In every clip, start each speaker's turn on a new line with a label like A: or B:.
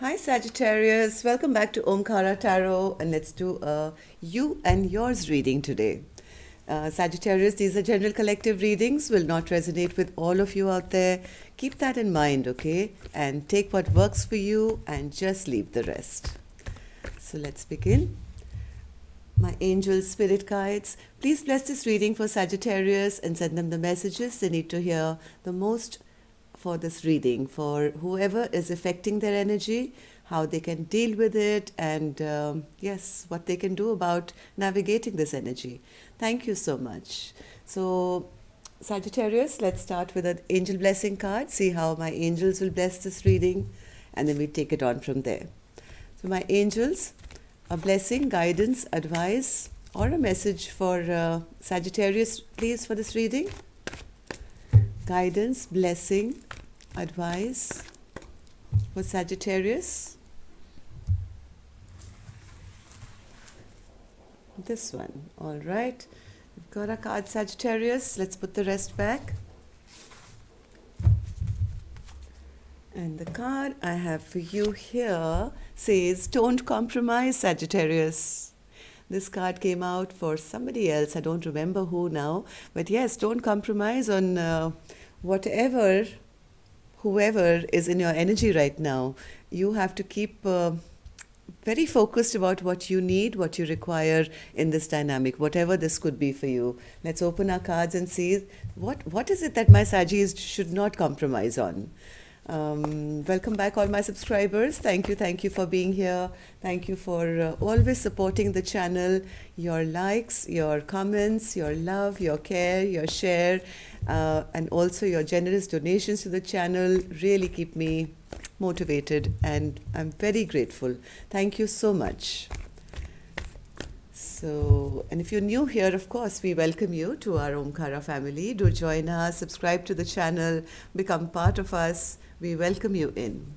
A: Hi Sagittarius, welcome back to Omkara Tarot, and let's do a you and yours reading today. Sagittarius, these are general collective readings, will not resonate with all of you out there. Keep that in mind, okay? And take what works for you and just leave the rest. So let's begin. My angels, spirit guides, please bless this reading for Sagittarius and send them the messages they need to hear the most for this reading, for whoever is affecting their energy, how they can deal with it, and yes, what they can do about navigating this energy. Thank you so much. So, Sagittarius, let's start with an angel blessing card, see how my angels will bless this reading, and then we take it on from there. So, my angels, a blessing, guidance, advice, or a message for Sagittarius, please, for this reading. Guidance, blessing, advice for Sagittarius. This one. All right. We've got our card, Sagittarius. Let's put the rest back. And the card I have for you here says, don't compromise, Sagittarius. This card came out for somebody else. I don't remember who now. But yes, don't compromise on whatever, whoever is in your energy right now. You have to keep very focused about what you need, what you require in this dynamic, whatever this could be for you. Let's open our cards and see what is it that my Saggis should not compromise on. Welcome back, all my subscribers. Thank you for being here. Thank you for always supporting the channel. Your likes, your comments, your love, your care, your share, and also your generous donations to the channel really keep me motivated, and I'm very grateful. Thank you so much. So, and if you're new here, of course, we welcome you to our Omkara family. Do join us, subscribe to the channel, become part of us. We welcome you in.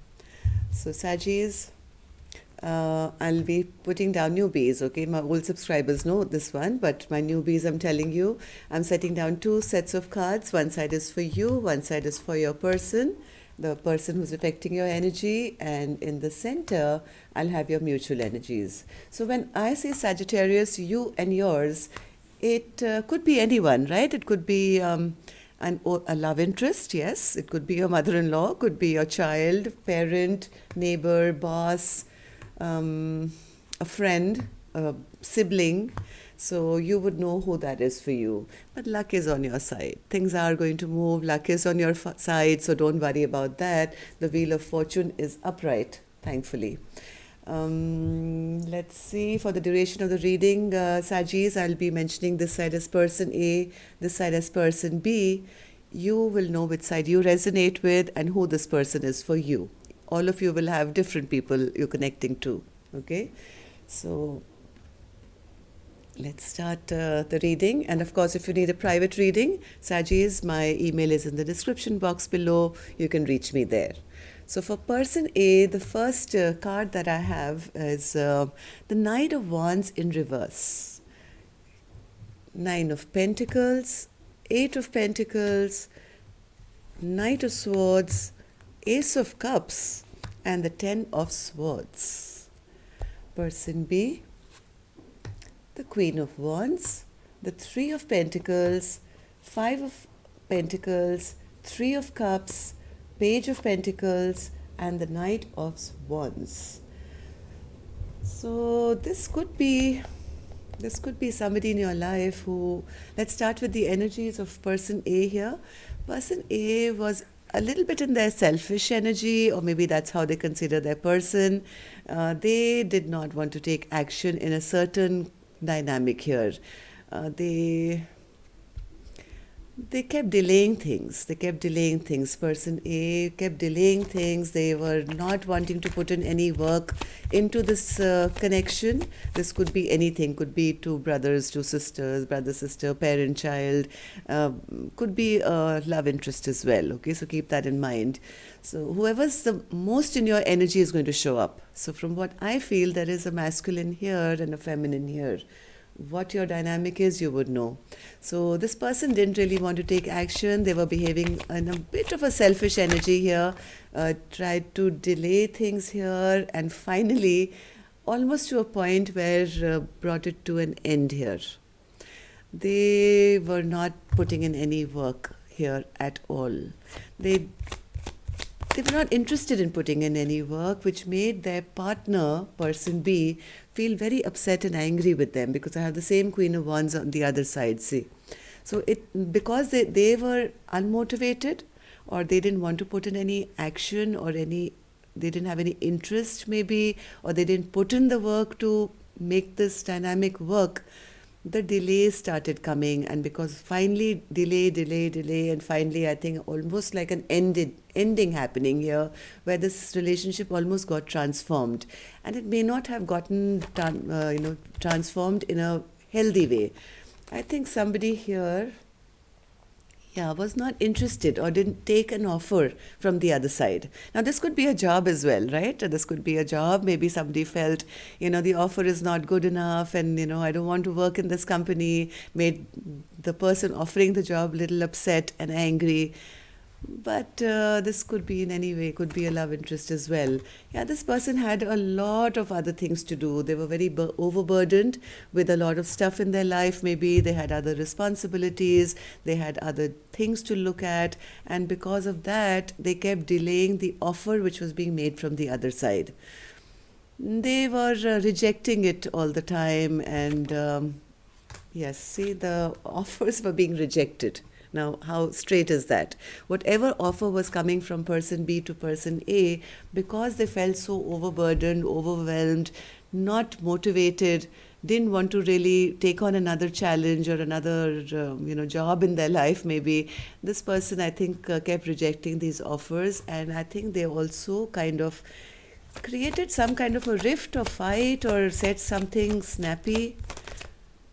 A: So, Saggis, I'll be putting down newbies, okay? My old subscribers know this one, but my newbies, I'm telling you, I'm setting down two sets of cards. One side is for you, one side is for your person, the person who's affecting your energy, and in the center, I'll have your mutual energies. So when I say Sagittarius, you and yours, it could be anyone, right? It could be a love interest, yes. It could be your mother-in-law, could be your child, parent, neighbor, boss, a friend, a sibling. So you would know who that is for you. But luck is on your side. Things are going to move. Luck is on your side, so don't worry about that. The wheel of fortune is upright, thankfully. Let's see, for the duration of the reading, Saggis, I'll be mentioning this side as person A, this side as person B. You will know which side you resonate with and who this person is for you. All of you will have different people you're connecting to, okay? So let's start the reading. And of course, if you need a private reading, Saggis, my email is in the description box below. You can reach me there. So for person A, the first card that I have is the Knight of Wands in reverse. Nine of Pentacles, Eight of Pentacles, Knight of Swords, Ace of Cups, and the Ten of Swords. Person B, the Queen of Wands, the Three of Pentacles, Five of Pentacles, Three of Cups, Page of Pentacles, and the Knight of Wands. So this could be somebody in your life who, let's start with the energies of person A here. Person A was a little bit in their selfish energy, or maybe that's how they consider their person. They did not want to take action in a certain dynamic here. They kept delaying things. Person A kept delaying things. They were not wanting to put in any work into this connection. This could be anything. Could be two brothers, two sisters, brother, sister, parent, child. Could be a love interest as well. Okay, so keep that in mind. So whoever's the most in your energy is going to show up. So from what I feel, there is a masculine here and a feminine here. what your dynamic is, you would know. So this person didn't really want to take action. They were behaving in a bit of a selfish energy here, tried to delay things here, and finally, almost to a point where brought it to an end here. They were not putting in any work here at all. They they were not interested in putting in any work, which made their partner, person B, feel very upset and angry with them, because I have the same Queen of Wands on the other side, see. So because they were unmotivated, or they didn't want to put in any action, or they didn't have any interest maybe, or they didn't put in the work to make this dynamic work, the delays started coming. And because finally delay, and finally I think almost like an ending happening here, where this relationship almost got transformed, and it may not have gotten transformed in a healthy way. I think somebody here, was not interested or didn't take an offer from the other side. Now, this could be a job as well, right? This could be a job. Maybe somebody felt, the offer is not good enough, and, I don't want to work in this company, made the person offering the job a little upset and angry. But this could be in any way, could be a love interest as well. Yeah, this person had a lot of other things to do. They were very overburdened with a lot of stuff in their life. Maybe they had other responsibilities, they had other things to look at. And because of that, they kept delaying the offer which was being made from the other side. They were rejecting it all the time. And yes, see, the offers were being rejected. Now, how straight is that? Whatever offer was coming from person B to person A, because they felt so overburdened, overwhelmed, not motivated, didn't want to really take on another challenge or another job in their life maybe, this person, I think, kept rejecting these offers. And I think they also kind of created some kind of a rift or fight, or said something snappy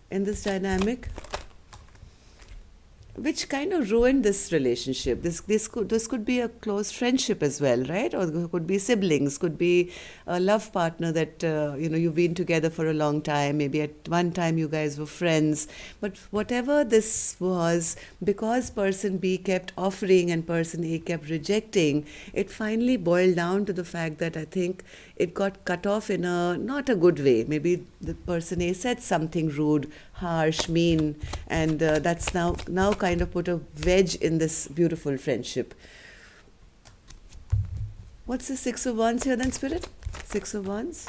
A: in this dynamic, which kind of ruined this relationship. This could be a close friendship as well, right? Or could be siblings, could be a love partner that you've been together for a long time. Maybe at one time you guys were friends. But whatever this was, because person B kept offering and person A kept rejecting, it finally boiled down to the fact that I think it got cut off in a not a good way. Maybe the person A said something rude, harsh, mean, and that's now kind of put a wedge in this beautiful friendship. What's the Six of Wands here then, Spirit? Six of Wands.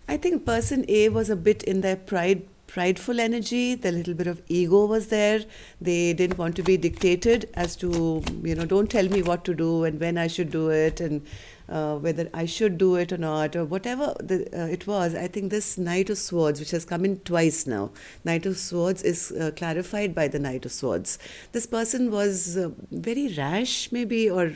A: I think person A was a bit in their prideful energy. The little bit of ego was there. They didn't want to be dictated as to, don't tell me what to do and when I should do it, and whether I should do it or not, or whatever it was. I think this Knight of Swords, which has come in twice now, Knight of Swords is clarified by the Knight of Swords. This person was very rash maybe, or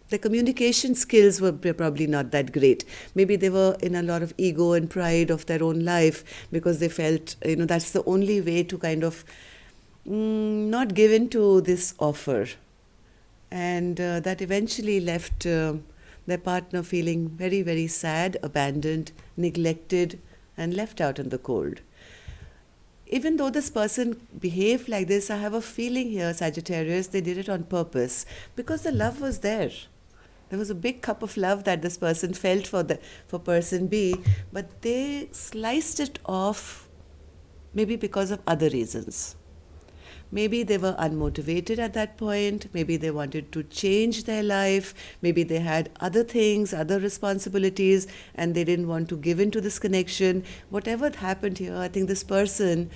A: the communication skills were probably not that great. Maybe they were in a lot of ego and pride of their own life, because they felt, that's the only way to kind of not give in to this offer. And that eventually left their partner feeling very, very sad, abandoned, neglected, and left out in the cold. Even though this person behaved like this, I have a feeling here, Sagittarius, they did it on purpose, because the love was there. There was a big cup of love that this person felt for person B, but they sliced it off maybe because of other reasons. Maybe they were unmotivated at that point. Maybe they wanted to change their life. Maybe they had other things, other responsibilities, and they didn't want to give in to this connection. Whatever happened here, I think this person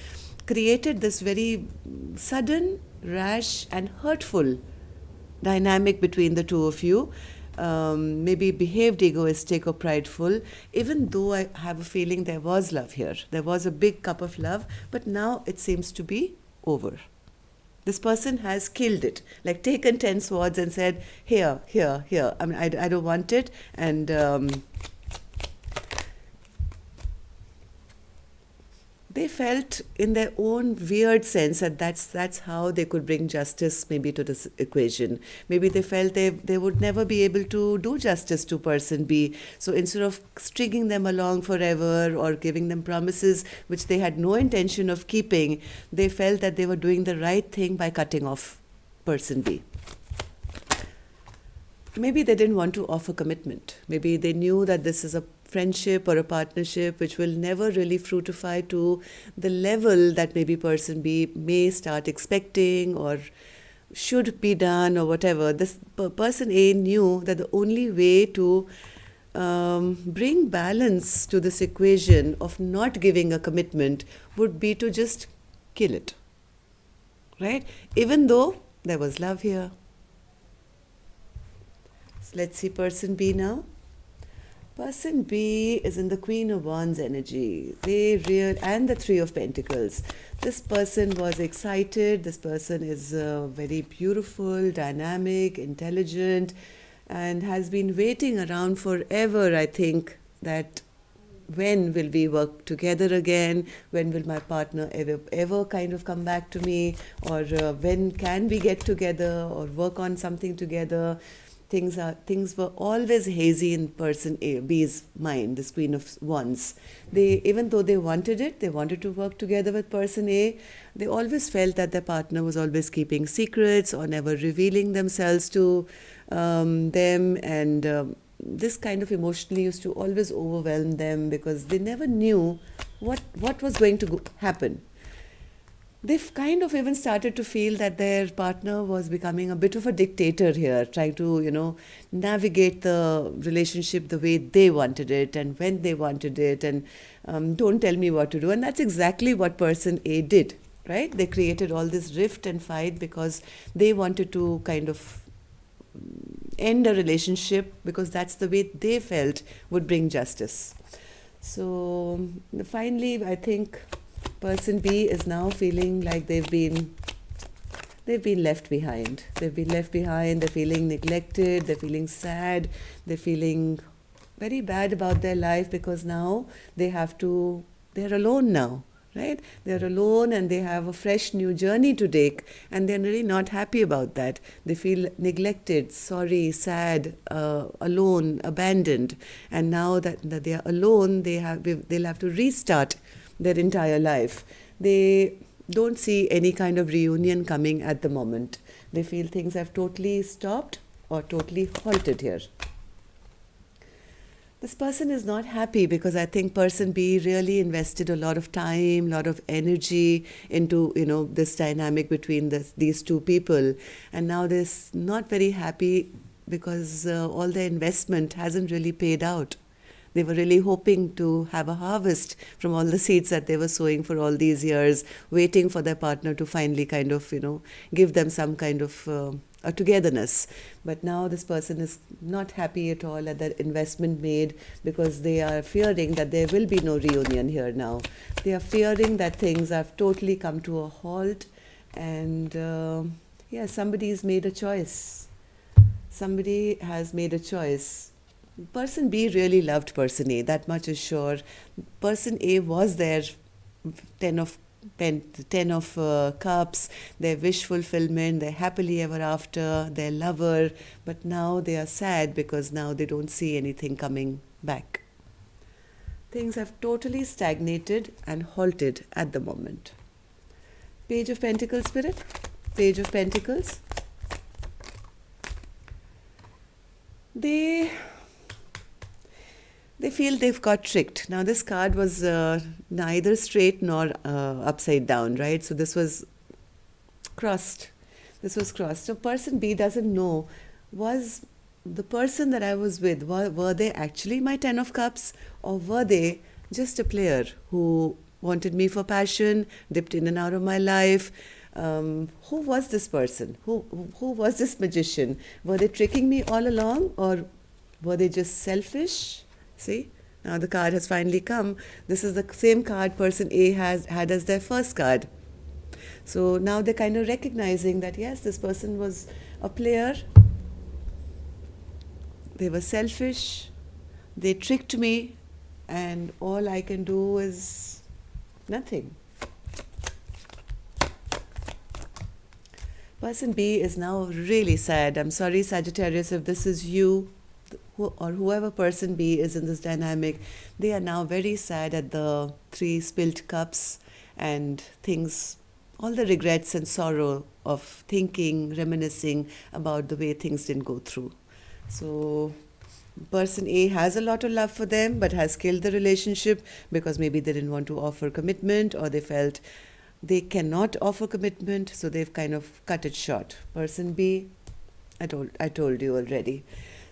A: created this very sudden, rash, and hurtful dynamic between the two of you. Maybe behaved egoistic or prideful, even though I have a feeling there was love here. There was a big cup of love, but now it seems to be over. This person has killed it, like taken 10 swords and said, here. I mean, I don't want it. And they felt in their own weird sense that that's how they could bring justice maybe to this equation. Maybe they felt they would never be able to do justice to person B. So instead of stringing them along forever or giving them promises which they had no intention of keeping, they felt that they were doing the right thing by cutting off person B. Maybe they didn't want to offer commitment. Maybe they knew that this is a friendship or a partnership which will never really fructify to the level that maybe person B may start expecting or should be done or whatever. This person A knew that the only way to bring balance to this equation of not giving a commitment would be to just kill it, right? Even though there was love here. So let's see person B now. Person B is in the Queen of Wands energy. And the Three of Pentacles. This person was excited. This person is very beautiful, dynamic, intelligent, and has been waiting around forever, I think, that when will we work together again? When will my partner ever kind of come back to me? Or when can we get together or work on something together? Things were always hazy in person B's mind, this Queen of Wands. Even though they wanted it, they wanted to work together with person A, they always felt that their partner was always keeping secrets or never revealing themselves to them, and this kind of emotionally used to always overwhelm them because they never knew what was going to happen. They've kind of even started to feel that their partner was becoming a bit of a dictator here, trying to, navigate the relationship the way they wanted it and when they wanted it, and don't tell me what to do. And that's exactly what person A did, right? They created all this rift and fight because they wanted to kind of end a relationship because that's the way they felt would bring justice. So finally, I think person B is now feeling like they've been left behind. They've been left behind. They're feeling neglected. They're feeling sad. They're feeling very bad about their life because now they're alone now, right? They're alone and they have a fresh new journey to take, and they're really not happy about that. They feel neglected, sorry, sad, alone, abandoned. And now that they are alone, they'll have to restart their entire life. They don't see any kind of reunion coming at the moment. They feel things have totally stopped or totally halted here. This person is not happy because I think person B really invested a lot of time, a lot of energy into, this dynamic between these two people. And now they're not very happy because all their investment hasn't really paid out. They were really hoping to have a harvest from all the seeds that they were sowing for all these years, waiting for their partner to finally kind of, give them some kind of a togetherness. But now this person is not happy at all at that investment made because they are fearing that there will be no reunion here now. They are fearing that things have totally come to a halt, and somebody's made a choice. Somebody has made a choice. Person B really loved person A, that much is sure. Person A was their ten of cups, their wish fulfillment, their happily ever after, their lover. But now they are sad because now they don't see anything coming back. Things have totally stagnated and halted at the moment. Page of Pentacles, Spirit. Page of Pentacles. They feel they've got tricked. Now this card was neither straight nor upside down, right? So this was crossed. So person B doesn't know, was the person that I was with, were they actually my Ten of Cups, or were they just a player who wanted me for passion, dipped in and out of my life? Who was this person? Who was this magician? Were they tricking me all along, or were they just selfish? See, now the card has finally come. This is the same card person A had as their first card. So now they're kind of recognizing that, yes, this person was a player. They were selfish. They tricked me. And all I can do is Nothing. Person B is now really sad. I'm sorry, Sagittarius, if this is you or whoever person B is in this dynamic. They are now very sad at the 3 spilled cups and things, all the regrets and sorrow of thinking, reminiscing about the way things didn't go through. So person A has a lot of love for them but has killed the relationship because maybe they didn't want to offer commitment, or they felt they cannot offer commitment, so they've kind of cut it short. Person B, I told you already.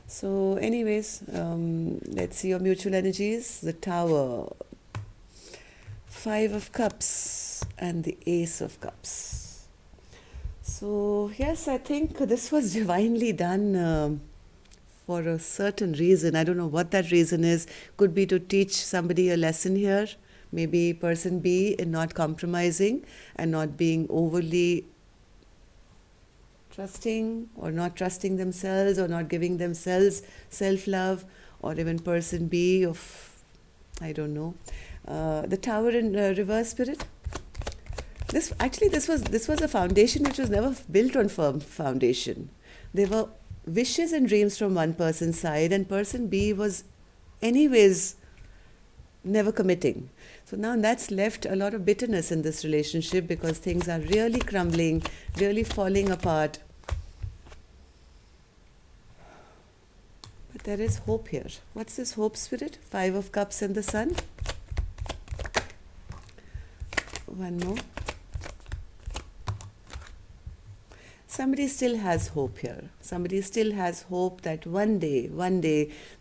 A: So anyways, let's see your mutual energies. The Tower, 5 of Cups and the Ace of Cups. So yes, I think this was divinely done for a certain reason. I don't know what that reason is. Could be to teach somebody a lesson here. Maybe person B in not compromising and not being overly trusting, or not trusting themselves, or not giving themselves self-love, or even person B of, I don't know. The Tower in reverse, Spirit. This was a foundation which was never built on firm foundation. There were wishes and dreams from one person's side, and person B was anyways never committing. So now that's left a lot of bitterness in this relationship because things are really crumbling, really falling apart. But there is hope here. What's this hope, Spirit? 5 of Cups and the Sun. One more. Somebody still has hope here. Somebody still has hope that one day,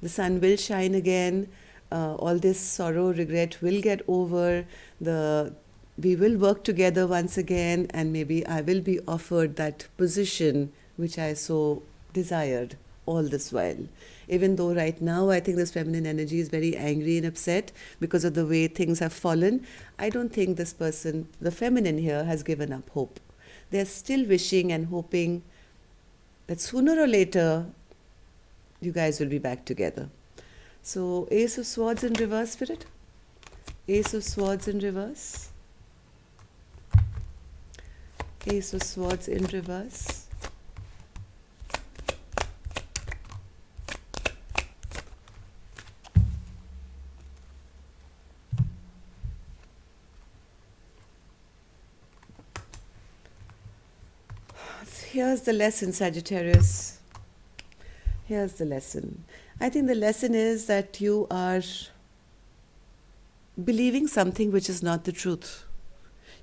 A: the sun will shine again. All this sorrow, regret will get over. We will work together once again, and maybe I will be offered that position which I so desired all this while. Even though right now I think this feminine energy is very angry and upset because of the way things have fallen, I don't think this person, the feminine here, has given up hope. They're still wishing and hoping that sooner or later you guys will be back together. So Ace of Swords in reverse, Spirit. Ace of Swords in reverse. Ace of Swords in reverse. Here's the lesson, Sagittarius. Here's the lesson. I think the lesson is that you are believing something which is not the truth.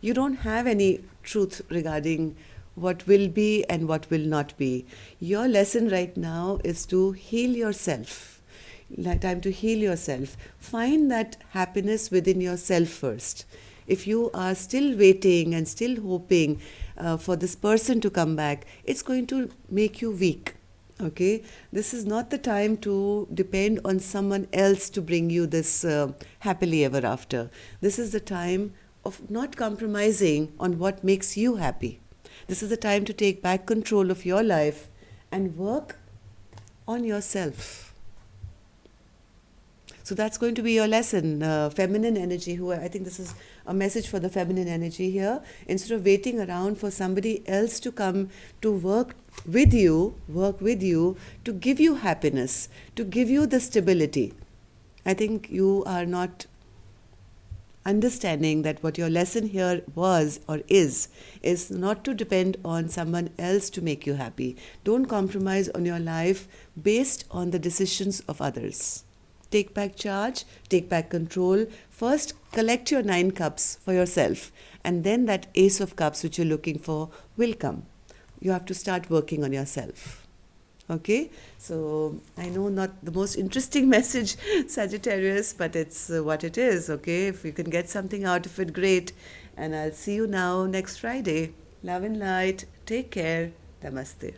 A: You don't have any truth regarding what will be and what will not be. Your lesson right now is to heal yourself. Time to heal yourself. Find that happiness within yourself first. If you are still waiting and still hoping for this person to come back, it's going to make you weak. Okay, this is not the time to depend on someone else to bring you this happily ever after. This is the time of not compromising on what makes you happy. This is the time to take back control of your life and work on yourself. So that's going to be your lesson, feminine energy. I think this is a message for the feminine energy here. Instead of waiting around for somebody else to come to work with you to give you happiness, to give you the stability. I think you are not understanding that what your lesson here was or is not to depend on someone else to make you happy. Don't compromise on your life based on the decisions of others. Take back charge, take back control. First, collect your 9 cups for yourself, and then that Ace of Cups which you're looking for will come. You have to start working on yourself. Okay? So, I know not the most interesting message, Sagittarius, but it's what it is. Okay? If you can get something out of it, great. And I'll see you now next Friday. Love and light. Take care. Namaste.